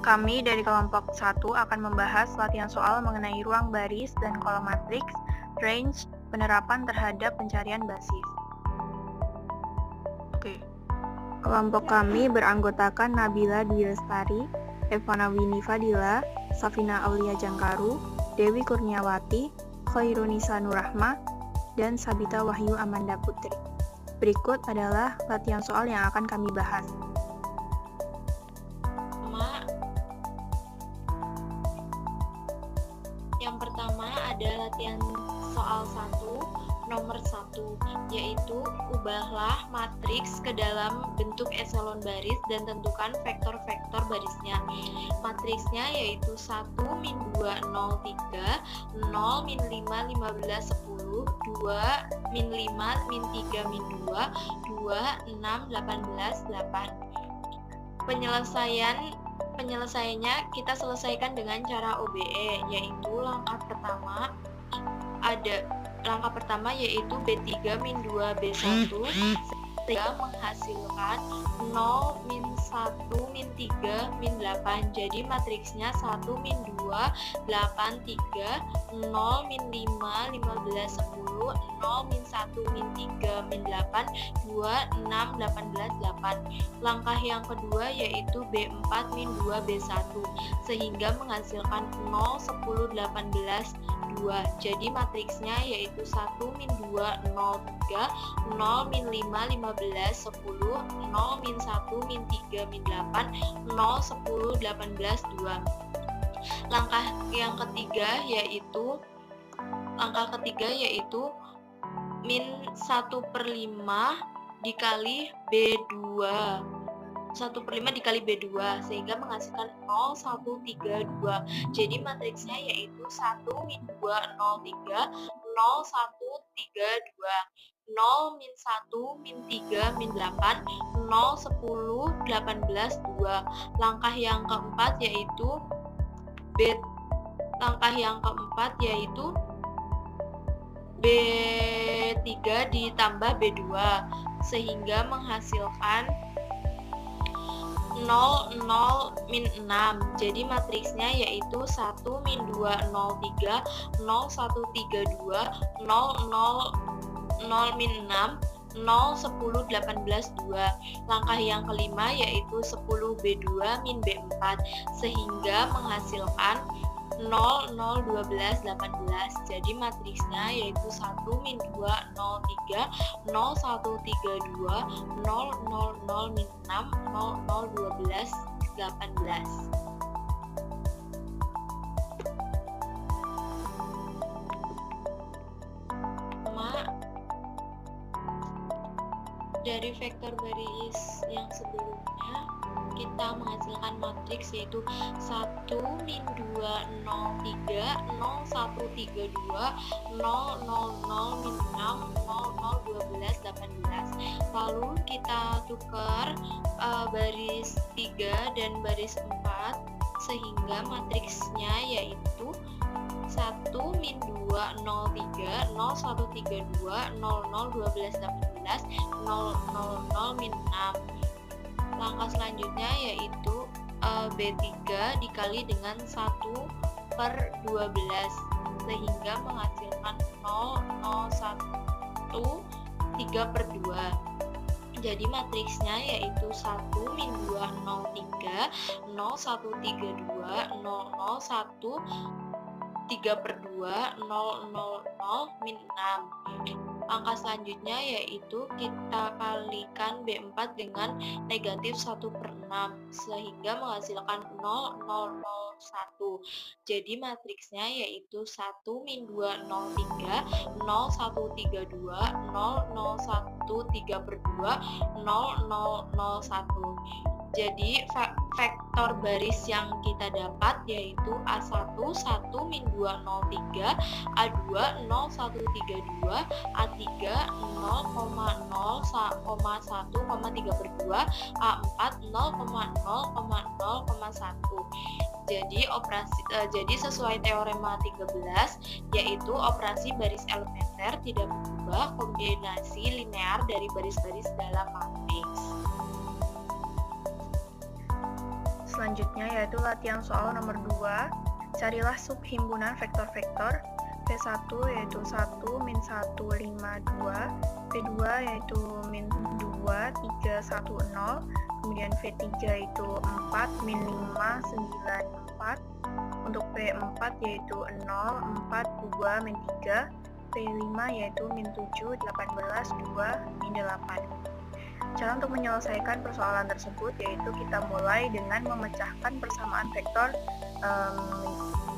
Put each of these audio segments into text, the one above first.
Kami dari kelompok 1 akan membahas latihan soal mengenai ruang baris dan kolom matriks, range, penerapan terhadap pencarian basis. Kelompok kami beranggotakan Nabila Dwi Lestari, Evana Winnie Fadila, Safina Aulia Jangkaru, Dewi Kurniawati, Khairunisa Nurrahma, dan Sabita Wahyu Amanda Putri. Berikut adalah latihan soal yang akan kami bahas. Yang pertama ada latihan soal 1, nomor 1, yaitu ubahlah matriks ke dalam bentuk eselon baris dan tentukan vektor-vektor barisnya. Matriksnya yaitu 1, min 2, 0, 3, 0, min 5, 15, 10, 2, min 5, min 3, min 2, 2, 6, 18, 8. Penyelesaiannya kita selesaikan dengan cara OBE, yaitu langkah pertama yaitu B3 min 2 B1 sehingga menghasilkan 0 min 1 min 3 min 8. Jadi matriksnya 1 min 2 8 3 0 min 5 15 10 0 min 1 min 3 min 8 2 6 18 8. Langkah yang kedua yaitu B4 min 2 B1 sehingga menghasilkan 0 10 18 2. Jadi matriksnya yaitu 1 min 2 0 3 0 min 5 15 10 0 min 1 min 3 min 8 0 10 18 2. Langkah ketiga yaitu min 1/5 dikali B2 1/5 dikali B2 sehingga menghasilkan 0 1 3 2. Jadi matriksnya yaitu 1 min 2 0 3 0 1 3 2 0 min 1 min 3 min 8 0 10 18 2. Langkah yang keempat yaitu B3 ditambah B2 sehingga menghasilkan 0 0 min 6. Jadi matriksnya yaitu 1 min 2 0 3 0 1 3 2 0 min 6 0 10 18 2. Langkah yang kelima yaitu 10 B2 min B4 sehingga menghasilkan 0 0 12 18. Jadi matriksnya yaitu 1 min 2 0 3 0 1 3 2 0 0 min 6 0 0 12 18. Dari vektor baris yang sebelumnya kita menghasilkan matriks yaitu 1 min 2 0 3 0 1 3 2 0 0 0 min 6 0 0 12 18. Lalu kita tukar baris 3 dan baris 4 sehingga matriksnya yaitu 1 min 2 0 3 0 1 3 2 0 0 12 18 0 0 min 6. Langkah selanjutnya yaitu B3 dikali dengan 1/12 sehingga menghasilkan 0 0 1 3/2. Jadi matriksnya yaitu 1 min 2 0 3 0 1 3 2 0 0 1 3/2 0 0 0 min 6. Angka selanjutnya yaitu kita kalikan B4 dengan negatif 1/6 sehingga menghasilkan 0 0 0 1. Jadi matriksnya yaitu 1 min 2 0 3 0 1 3 2 0 0 1 3/2 0 0 0 1. Jadi vektor baris yang kita dapat yaitu A1 1 min 2 0 3, A2 0 1 3 2, A3 0,0, 1,3/2, A4 0,0,0,1. Jadi sesuai teorema 13 yaitu operasi baris elementer tidak mengubah kombinasi linear dari baris-baris dalam matriks. selanjutnya yaitu latihan soal nomor 2. Carilah subhimpunan vektor-vektor. V1 yaitu 1, min 1, 5, 2. V2 yaitu min 2, 3, 1, 0. Kemudian V3 itu 4, min 5, 9, 4. Untuk V4 yaitu 0, 4, 2, min 3. V5 yaitu min 7, 18, 2, min 8. Cara untuk menyelesaikan persoalan tersebut yaitu kita mulai dengan memecahkan persamaan vektor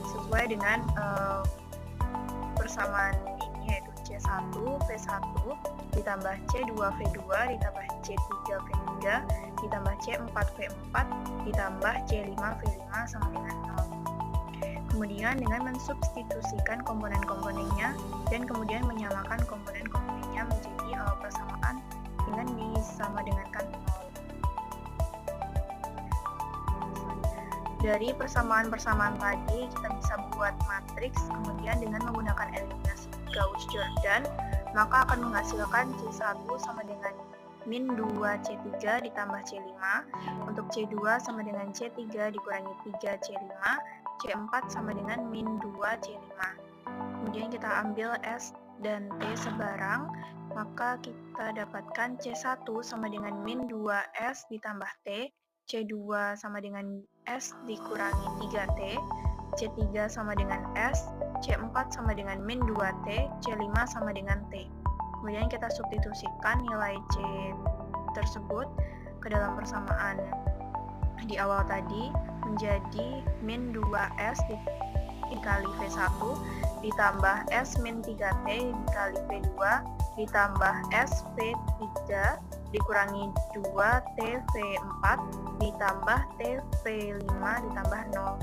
sesuai dengan persamaan ini, yaitu C1 V1 ditambah C2 V2 ditambah C3 V3 ditambah C4 V4 ditambah C5 V5 sama dengan 0. Kemudian dengan mensubstitusikan komponen-komponennya dan kemudian menyamakan komponen-komponennya menjadi persamaan dengan disama dengankan 0. Dari persamaan-persamaan tadi kita bisa buat matriks, kemudian dengan menggunakan eliminasi Gauss-Jordan maka akan menghasilkan C1 sama dengan min 2 C3 ditambah C5. Untuk C2 sama dengan C3 dikurangi 3 C5. C4 sama dengan min 2 C5. Kemudian kita ambil S dan T sebarang, maka kita dapatkan C1 sama dengan min 2S ditambah T, C2 sama dengan S dikurangi 3T, C3 sama dengan S, C4 sama dengan min 2T, C5 sama dengan T. Kemudian kita substitusikan nilai C tersebut ke dalam persamaan di awal tadi menjadi min 2S dikali V1 ditambah S min 3T dikali V2 ditambah S V3 dikurangi 2T V4 ditambah T V5 ditambah 0.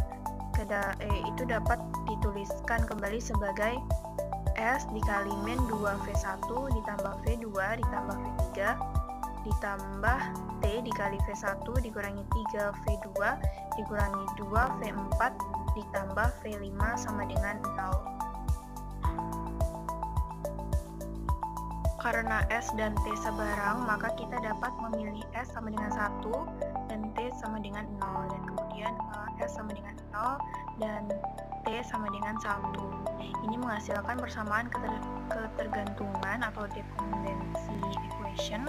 Itu dapat dituliskan kembali sebagai S dikali min 2 V1 ditambah V2 ditambah V3 ditambah T dikali V1 dikurangi 3 V2 dikurangi 2 V4 ditambah V5 sama dengan 0. Karena S dan T sebarang, maka kita dapat memilih S sama dengan 1 dan T sama dengan 0, dan kemudian S sama dengan 0 dan T sama dengan 1. Ini menghasilkan persamaan ketergantungan atau dependency equation.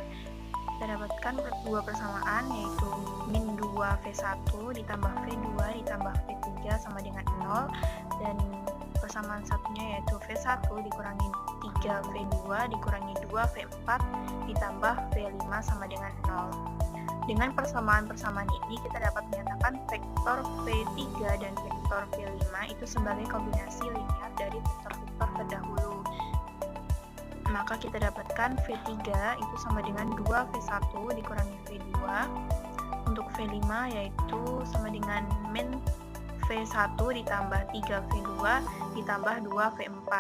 Kita dapatkan dua persamaan, yaitu min 2 V1 ditambah V2 ditambah V3 sama dengan 0, dan persamaan satunya yaitu V1 dikurangi 3 V2 dikurangi 2 V4 ditambah V5 sama dengan 0. Dengan persamaan-persamaan ini kita dapat menyatakan vektor V3 dan vektor V5 itu sebagai kombinasi linear dari vektor-vektor terdahulu. Maka kita dapatkan V3 itu sama dengan 2 V1 dikurangi V2. Untuk V5 yaitu sama dengan min V1 ditambah 3 V2 ditambah 2 V4.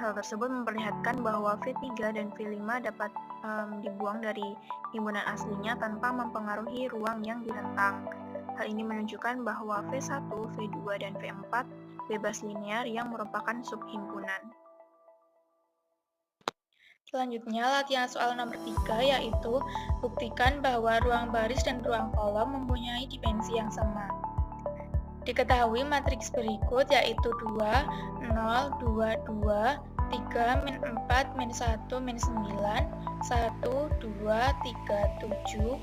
Hal tersebut memperlihatkan bahwa V3 dan V5 dapat dibuang dari himpunan aslinya tanpa mempengaruhi ruang yang direntang. Hal ini menunjukkan bahwa V1, V2, dan V4 bebas linear yang merupakan subhimpunan. Selanjutnya, latihan soal nomor 3 yaitu buktikan bahwa ruang baris dan ruang kolom mempunyai dimensi yang sama. Diketahui matriks berikut yaitu 2, 0, 2, 2, 3, min 4, min 1, min 9, 1, 2, 3, 7,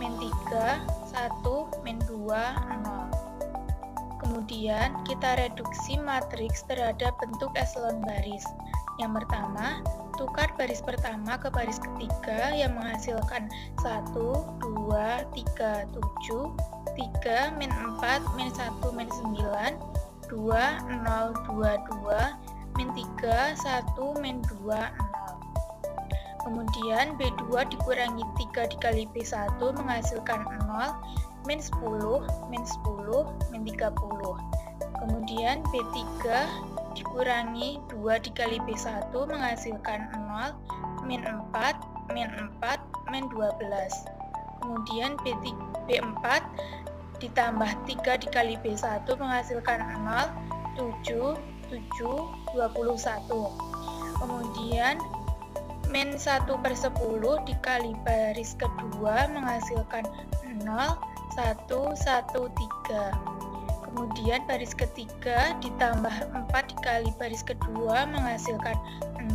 min 3, 1, min 2, 0. Kemudian kita reduksi matriks terhadap bentuk eselon baris. Yang pertama, tukar baris pertama ke baris ketiga yang menghasilkan 1, 2, 3, 7, 3, min 4, min 1, min 9, 2, 0, 2, 2, min 3, 1, min 2, 0. Kemudian B2 dikurangi 3 dikali B1 menghasilkan 0, min 10, min 10, min 30. Kemudian B3 dikurangi 2 dikali B1 menghasilkan 0, min 4, min 4, min 12. Kemudian B4 ditambah 3 dikali B1 menghasilkan 0, 7, 7, 21. Kemudian min 1/10 dikali baris kedua menghasilkan 0, 1, 1, 3. Kemudian baris ketiga ditambah 4 dikali baris kedua menghasilkan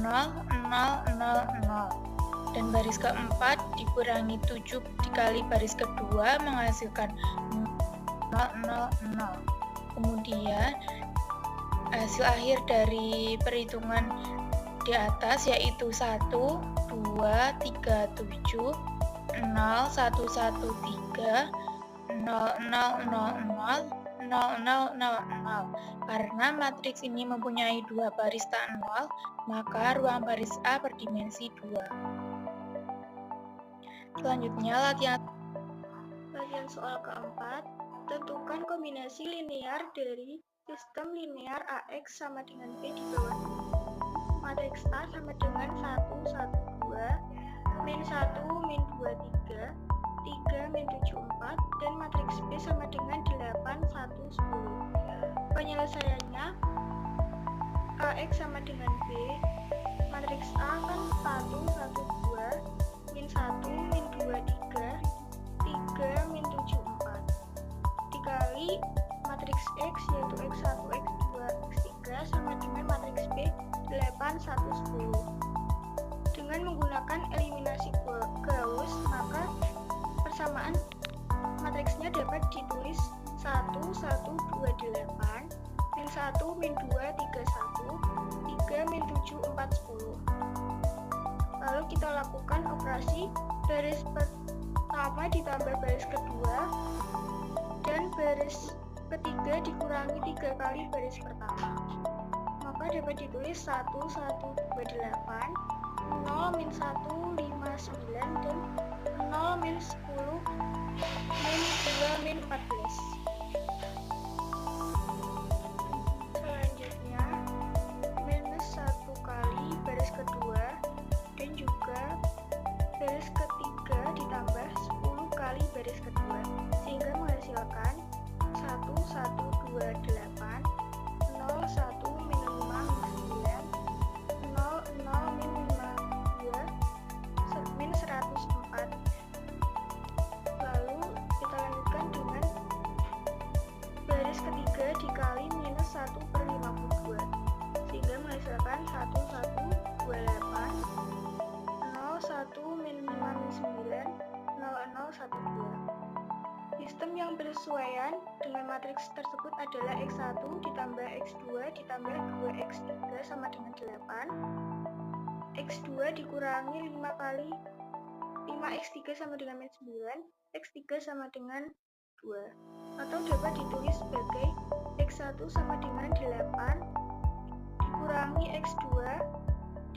0, 0, 0, 0. Dan baris keempat dikurangi 7 dikali baris kedua menghasilkan 0, 0, 0. Kemudian hasil akhir dari perhitungan di atas yaitu 1, 2, 3, 7, 0, 1, 1, 3, 0, 0, 0, 0, 0, 0, 0. Karena matriks ini mempunyai dua baris tak nol, maka ruang baris A berdimensi 2. Selanjutnya latihan soal keempat. Tentukan kombinasi linear dari sistem linear AX sama dengan B di bawah ini. Matriks A sama dengan 1, 1, 2, min 1, min 2, 3, 3, min 7, 4, dan matriks B sama dengan 8, 1, 10. Penyelesaiannya, AX sama dengan B, matriks A kan 1, 1, 2, min 1, min 2, 3, 3, min 7, 4, dikali matriks X yaitu X1, X2, X3 sama dengan matriks B 8, 1, 10. Dengan menggunakan eliminasi Gauss, maka persamaan matriksnya dapat ditulis 1, 1, 2, 8, min 1, min 2, 3, 1, 3, min 7, 4, 10. Lalu kita lakukan operasi baris pertama ditambah baris kedua dan baris ketiga dikurangi 3 kali baris pertama. Maka dapat ditulis 1, 1, 2, 8, 0, min 1, 5, 9, dan 0, min 10, min 2, min 14. Selanjutnya, minus 1 kali baris kedua dan juga baris ketiga ditambah 10 kali baris kedua, sehingga menghasilkan 1, 1, 2, 8, 0, 1, min 5, min 9, 0, 0, min 5, 2, min 104. Lalu kita lanjutkan dengan baris ketiga dikali minus 1/52, sehingga menghasilkan 1, 1, 2, 8, 0, 1, min 5, min 9, 0, 0, 1, 2. Sistem yang bersesuaian dengan matriks tersebut adalah X1 ditambah X2 ditambah 2X3 sama dengan 8, X2 dikurangi 5 kali 5X3 sama dengan min 9, X3 sama dengan 2, atau dapat ditulis sebagai X1 sama dengan 8 dikurangi X2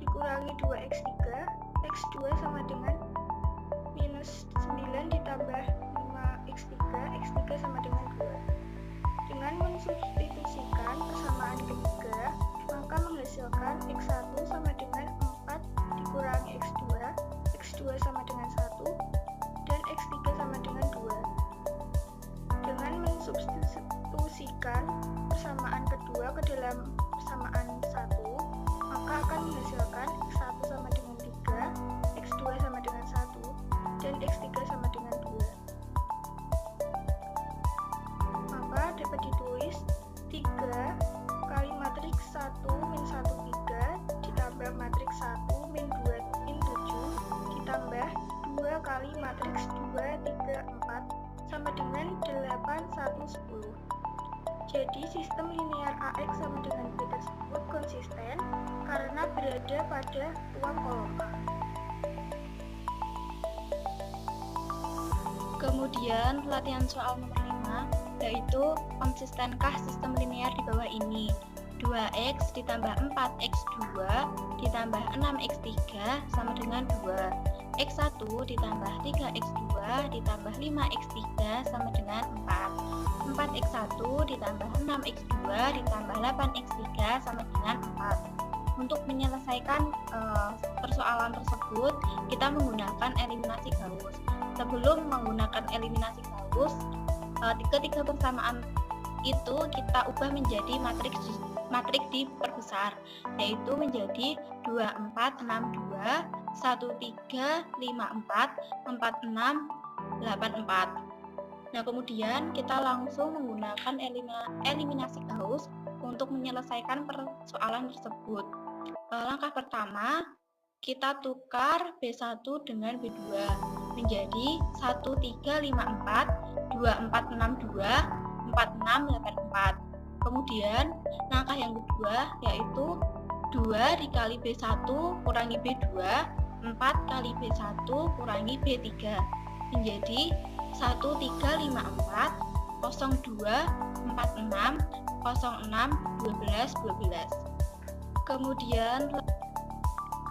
dikurangi 2X3, X2 sama dengan minus 9 ditambah 5X3, X3 sama dengan 2. Dengan mensubstitusikan persamaan ketiga, maka menghasilkan X1 sama dengan 4 dikurangi X2, X2 sama dengan 1, dan X3 sama dengan 2. Dengan mensubstitusikan persamaan kedua ke dalam persamaan 1, maka akan menghasilkan X1 sama dengan 3, X2 sama dengan 1, dan X3 sama dengan 2. Maka dapat ditulis 3 kali matriks 1, min 1, 3 ditambah matriks 1, min 2, min 7 ditambah 2 kali matriks 2, 3, 4 sama dengan 8, 1, 10. Jadi sistem linear AX sama dengan B tersebut konsisten karena berada pada ruang koloka. Kemudian latihan soal nomor 5, yaitu konsistenkah sistem linear di bawah ini? 2x ditambah 4x2 ditambah 6x3 sama dengan 2. X1 ditambah 3x2 ditambah 5x3 sama dengan 4. 4x1 ditambah 6x2 ditambah 8x3 sama dengan 4. Untuk menyelesaikan persoalan tersebut, kita menggunakan eliminasi Gauss. Sebelum menggunakan eliminasi Gauss, ketiga persamaan itu kita ubah menjadi matriks diperbesar, yaitu menjadi 2, 4, 6, 2 Nah, kemudian kita langsung menggunakan eliminasi Gauss untuk menyelesaikan persoalan tersebut. Langkah pertama, kita tukar B1 dengan B2 menjadi 1354, 2462, 4684. Kemudian langkah yang kedua yaitu 2 dikali B1 kurangi B2, 4 kali B1 kurangi B3 menjadi 1354, 02, 46, 06, 12.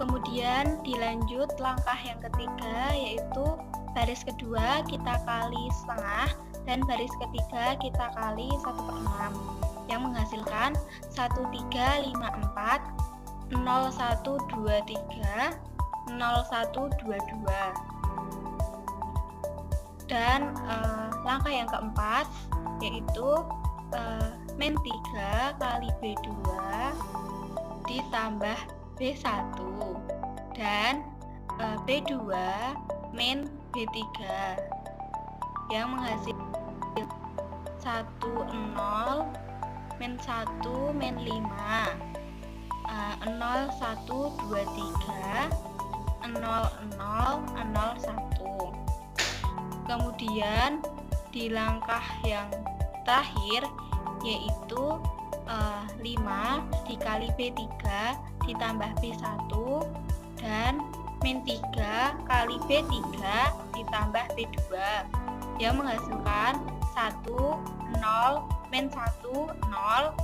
Kemudian dilanjut langkah yang ketiga yaitu baris kedua kita kali setengah dan baris ketiga kita kali 1/6 yang menghasilkan 1354, 0123, 0122. Dan langkah yang keempat yaitu min 3 kali B2 ditambah B1 dan B2 min B3 yang menghasilkan 10 min 1 min 5 0123 0001. Kemudian di langkah yang terakhir yaitu 5 dikali B3 ditambah B1 dan min 3 kali B3 ditambah B2 yang menghasilkan 1 0 min 1 0 0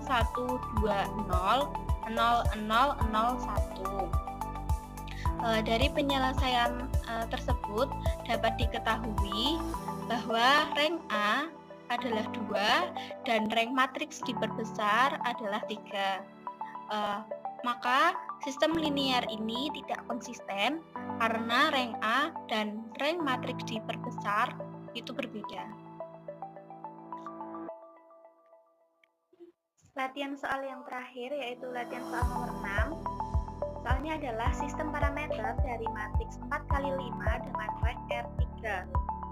1 2 0 0 0 01. Dari penyelesaian tersebut dapat diketahui bahwa rank A adalah 2 dan rank matriks diperbesar adalah 3. Maka sistem linear ini tidak konsisten karena rank A dan rank matriks diperbesar itu berbeda. Latihan soal yang terakhir yaitu latihan soal nomor 6. Soalnya adalah sistem parameter dari matriks 4x5 dengan rank R3.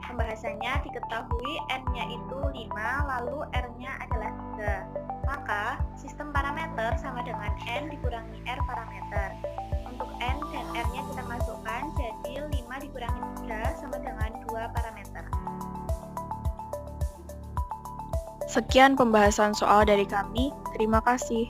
Pembahasannya diketahui N-nya itu 5, lalu R-nya adalah 3. Maka sistem parameter sama dengan N dikurangi R parameter. Untuk N dan R-nya kita masukkan, jadi 5 dikurangi 3 sama dengan 2 parameter. Sekian pembahasan soal dari kami. Terima kasih.